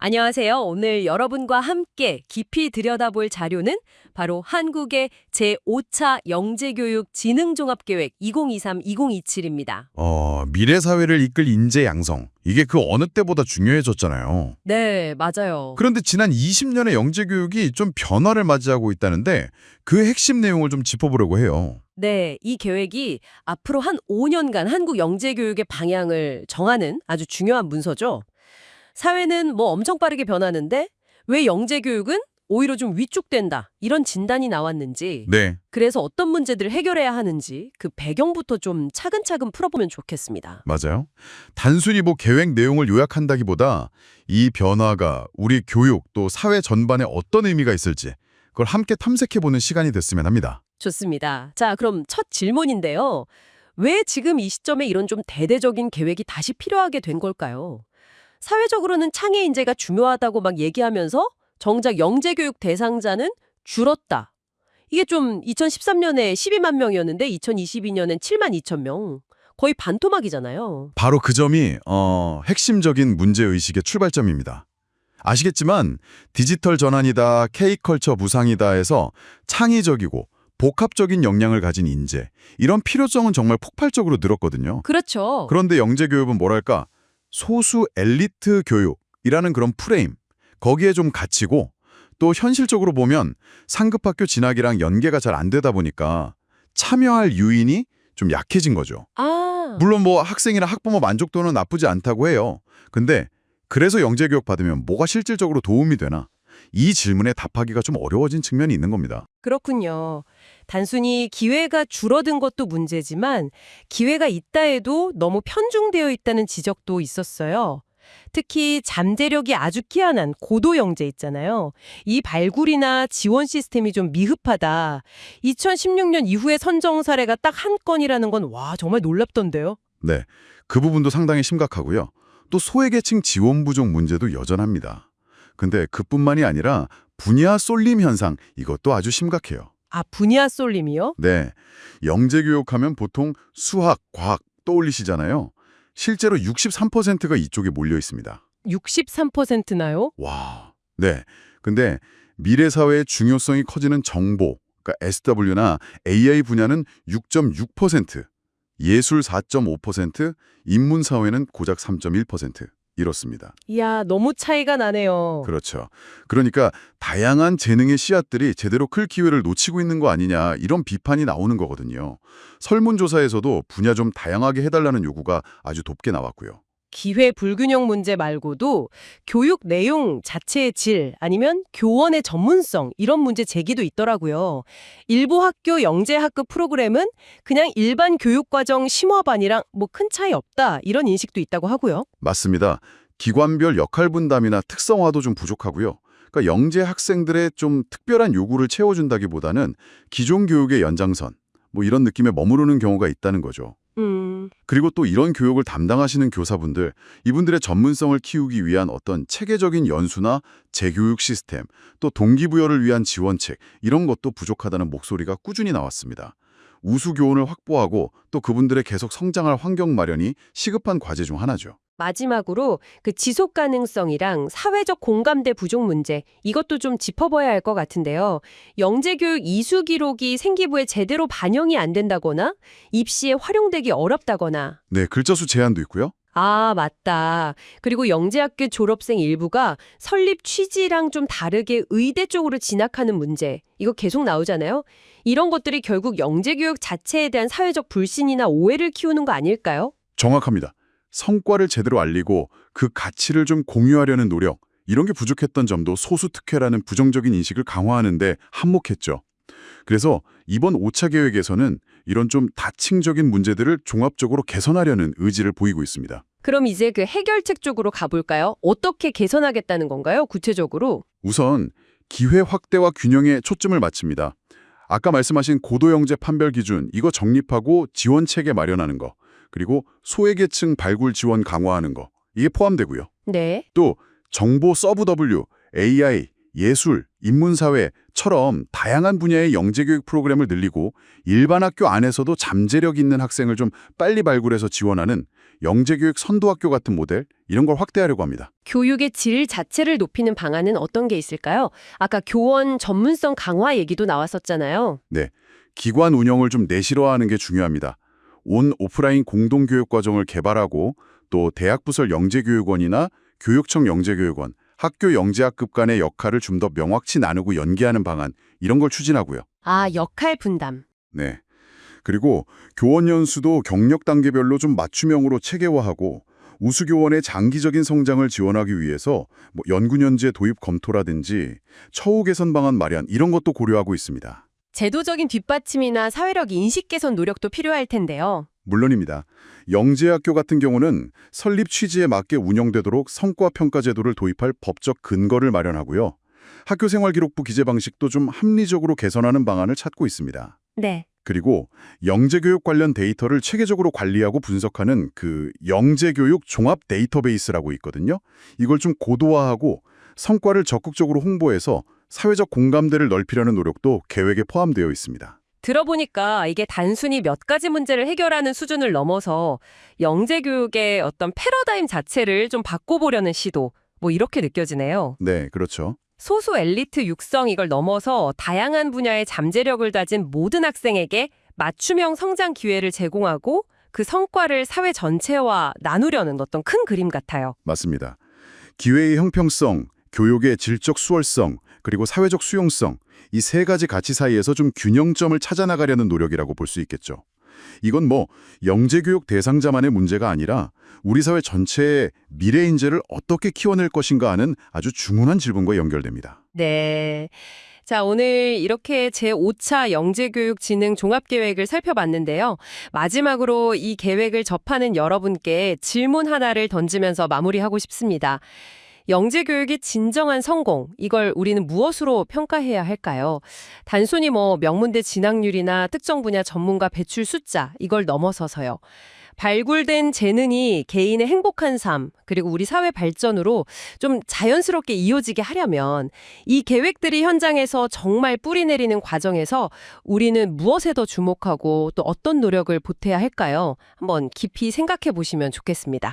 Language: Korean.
안녕하세요. 오늘 여러분과 함께 깊이 들여다볼 자료는 바로 한국의 제5차 영재교육 진흥종합계획 2023-2027입니다. 미래 사회를 이끌 인재 양성. 이게 그 어느 때보다 중요해졌잖아요. 네, 맞아요. 그런데 지난 20년의 영재 교육이 좀 변화를 맞이하고 있다는데 그 핵심 내용을 좀 짚어보려고 해요. 네, 이 계획이 앞으로 한 5년간 한국 영재교육의 방향을 정하는 아주 중요한 문서죠. 사회는 엄청 빠르게 변하는데 왜 영재교육은 오히려 좀 위축된다 이런 진단이 나왔는지 네, 그래서 어떤 문제들을 해결해야 하는지 그 배경부터 좀 차근차근 풀어보면 좋겠습니다. 맞아요. 단순히 계획 내용을 요약한다기보다 이 변화가 우리 교육 또 사회 전반에 어떤 의미가 있을지 그걸 함께 탐색해보는 시간이 됐으면 합니다. 좋습니다. 자, 그럼 첫 질문인데요. 왜 지금 이 시점에 이런 좀 대대적인 계획이 다시 필요하게 된 걸까요? 사회적으로는 창의 인재가 중요하다고 막 얘기하면서 정작 영재교육 대상자는 줄었다. 이게 좀 2013년에 12만 명이었는데 2022년엔 7만 2천 명. 거의 반토막이잖아요. 바로 그 점이 핵심적인 문제의식의 출발점입니다. 아시겠지만 디지털 전환이다, K컬처 부상이다 해서 창의적이고 복합적인 역량을 가진 인재, 이런 필요성은 정말 폭발적으로 늘었거든요. 그렇죠. 그런데 영재교육은 뭐랄까 소수 엘리트 교육이라는 그런 프레임, 거기에 좀 갇히고 또 현실적으로 보면 상급학교 진학이랑 연계가 잘 안 되다 보니까 참여할 유인이 좀 약해진 거죠. 물론 학생이나 학부모 만족도는 나쁘지 않다고 해요. 근데 그래서 영재교육 받으면 뭐가 실질적으로 도움이 되나? 이 질문에 답하기가 좀 어려워진 측면이 있는 겁니다. 그렇군요. 단순히 기회가 줄어든 것도 문제지만 기회가 있다 해도 너무 편중되어 있다는 지적도 있었어요. 특히 잠재력이 아주 뛰어난 고도 영재 있잖아요. 이 발굴이나 지원 시스템이 좀 미흡하다. 2016년 이후에 선정 사례가 딱 한 건이라는 건 정말 놀랍던데요. 네, 그 부분도 상당히 심각하고요. 또 소외계층 지원 부족 문제도 여전합니다. 근데 그뿐만이 아니라 분야 쏠림 현상, 이것도 아주 심각해요. 분야 쏠림이요? 네, 영재교육하면 보통 수학, 과학 떠올리시잖아요. 실제로 63%가 이쪽에 몰려 있습니다. 63%나요? 와, 네. 근데 미래 사회의 중요성이 커지는 정보, 그러니까 SW나 AI 분야는 6.6%, 예술 4.5%, 인문 사회는 고작 3.1% 이렇습니다. 이야, 너무 차이가 나네요. 그렇죠. 그러니까 다양한 재능의 씨앗들이 제대로 클 기회를 놓치고 있는 거 아니냐 이런 비판이 나오는 거거든요. 설문조사에서도 분야 좀 다양하게 해달라는 요구가 아주 높게 나왔고요. 기회 불균형 문제 말고도 교육 내용 자체의 질 아니면 교원의 전문성 이런 문제 제기도 있더라고요. 일부 학교 영재학급 프로그램은 그냥 일반 교육과정 심화반이랑 큰 차이 없다 이런 인식도 있다고 하고요. 맞습니다. 기관별 역할 분담이나 특성화도 좀 부족하고요. 그러니까 영재 학생들의 좀 특별한 요구를 채워준다기보다는 기존 교육의 연장선, 이런 느낌에 머무르는 경우가 있다는 거죠. 그리고 또 이런 교육을 담당하시는 교사분들, 이분들의 전문성을 키우기 위한 어떤 체계적인 연수나 재교육 시스템, 또 동기부여를 위한 지원책, 이런 것도 부족하다는 목소리가 꾸준히 나왔습니다. 우수 교원을 확보하고 또 그분들의 계속 성장할 환경 마련이 시급한 과제 중 하나죠. 마지막으로 그 지속 가능성이랑 사회적 공감대 부족 문제 이것도 좀 짚어봐야 할 것 같은데요. 영재교육 이수 기록이 생기부에 제대로 반영이 안 된다거나 입시에 활용되기 어렵다거나 네, 글자 수 제한도 있고요. 맞다. 그리고 영재학교 졸업생 일부가 설립 취지랑 좀 다르게 의대 쪽으로 진학하는 문제 이거 계속 나오잖아요. 이런 것들이 결국 영재교육 자체에 대한 사회적 불신이나 오해를 키우는 거 아닐까요? 정확합니다. 성과를 제대로 알리고 그 가치를 좀 공유하려는 노력, 이런 게 부족했던 점도 소수 특혜라는 부정적인 인식을 강화하는데 한몫했죠. 그래서 이번 5차 계획에서는 이런 좀 다층적인 문제들을 종합적으로 개선하려는 의지를 보이고 있습니다. 그럼 이제 그 해결책 쪽으로 가볼까요? 어떻게 개선하겠다는 건가요? 구체적으로? 우선 기회 확대와 균형에 초점을 맞춥니다. 아까 말씀하신 고도영재 판별 기준, 이거 정립하고 지원 체계 마련하는 거, 그리고 소외계층 발굴 지원 강화하는 거, 이게 포함되고요. 네. 또 정보 서브 W, AI, 예술, 인문사회처럼 다양한 분야의 영재교육 프로그램을 늘리고 일반 학교 안에서도 잠재력 있는 학생을 좀 빨리 발굴해서 지원하는 영재교육 선도학교 같은 모델 이런 걸 확대하려고 합니다. 교육의 질 자체를 높이는 방안은 어떤 게 있을까요? 아까 교원 전문성 강화 얘기도 나왔었잖아요. 네, 기관 운영을 좀 내실화하는 게 중요합니다. 온 오프라인 공동교육 과정을 개발하고 또 대학부설 영재교육원이나 교육청 영재교육원, 학교 영재학급 간의 역할을 좀 더 명확히 나누고 연계하는 방안 이런 걸 추진하고요. 아, 역할 분담. 네. 그리고 교원 연수도 경력 단계별로 좀 맞춤형으로 체계화하고 우수교원의 장기적인 성장을 지원하기 위해서 연구년제 도입 검토라든지 처우 개선 방안 마련 이런 것도 고려하고 있습니다. 제도적인 뒷받침이나 사회력 인식 개선 노력도 필요할 텐데요. 물론입니다. 영재학교 같은 경우는 설립 취지에 맞게 운영되도록 성과평가 제도를 도입할 법적 근거를 마련하고요. 학교생활기록부 기재 방식도 좀 합리적으로 개선하는 방안을 찾고 있습니다. 네. 그리고 영재교육 관련 데이터를 체계적으로 관리하고 분석하는 그 영재교육 종합 데이터베이스라고 있거든요. 이걸 좀 고도화하고 성과를 적극적으로 홍보해서 사회적 공감대를 넓히려는 노력도 계획에 포함되어 있습니다. 들어보니까 이게 단순히 몇 가지 문제를 해결하는 수준을 넘어서 영재교육의 어떤 패러다임 자체를 좀 바꿔보려는 시도, 이렇게 느껴지네요. 네, 그렇죠. 소수 엘리트 육성 이걸 넘어서 다양한 분야의 잠재력을 가진 모든 학생에게 맞춤형 성장 기회를 제공하고 그 성과를 사회 전체와 나누려는 어떤 큰 그림 같아요. 맞습니다. 기회의 형평성, 교육의 질적 수월성, 그리고 사회적 수용성, 이 세 가지 가치 사이에서 좀 균형점을 찾아나가려는 노력이라고 볼 수 있겠죠. 이건 영재교육 대상자만의 문제가 아니라 우리 사회 전체의 미래 인재를 어떻게 키워낼 것인가 하는 아주 중요한 질문과 연결됩니다. 네. 자, 오늘 이렇게 제5차 영재교육 진흥 종합계획을 살펴봤는데요. 마지막으로 이 계획을 접하는 여러분께 질문 하나를 던지면서 마무리하고 싶습니다. 영재교육의 진정한 성공, 이걸 우리는 무엇으로 평가해야 할까요? 단순히 명문대 진학률이나 특정 분야 전문가 배출 숫자, 이걸 넘어서서요. 발굴된 재능이 개인의 행복한 삶, 그리고 우리 사회 발전으로 좀 자연스럽게 이어지게 하려면 이 계획들이 현장에서 정말 뿌리내리는 과정에서 우리는 무엇에 더 주목하고 또 어떤 노력을 보태야 할까요? 한번 깊이 생각해 보시면 좋겠습니다.